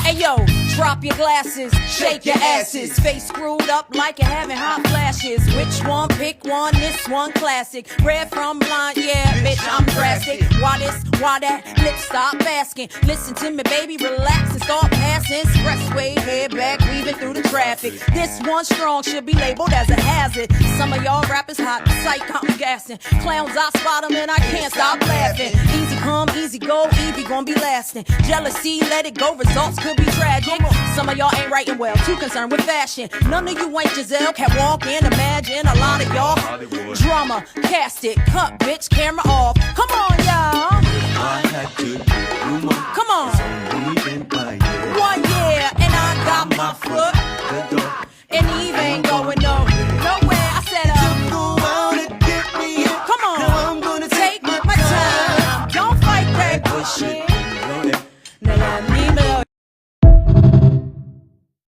Ayo, drop your glasses, shake your asses. Face screwed up like you're having hot flashes. Which one? Pick one, this one classic. Red from blind, yeah, bitch, I'm drastic. Why this, why that? Lips stop asking. Listen to me, baby, relax and start passing. Expressway, head back, weaving through the traffic. This one strong should be labeled as a hazard. Some of y'all rappers hot, psych, I'm gassing. Clowns, I spot them and I can't stop laughing. Easy come, easy go, Evie gon' be lasting. Jealousy, let it go, results could be tragic. Some of y'all ain't writing well, too concerned with fashion. None of you ain't Giselle, can't walk in, imagine. A lot of y'all drama, cast it, cut, bitch, camera off. Come on, y'all. Come on. 1 year, and I got my foot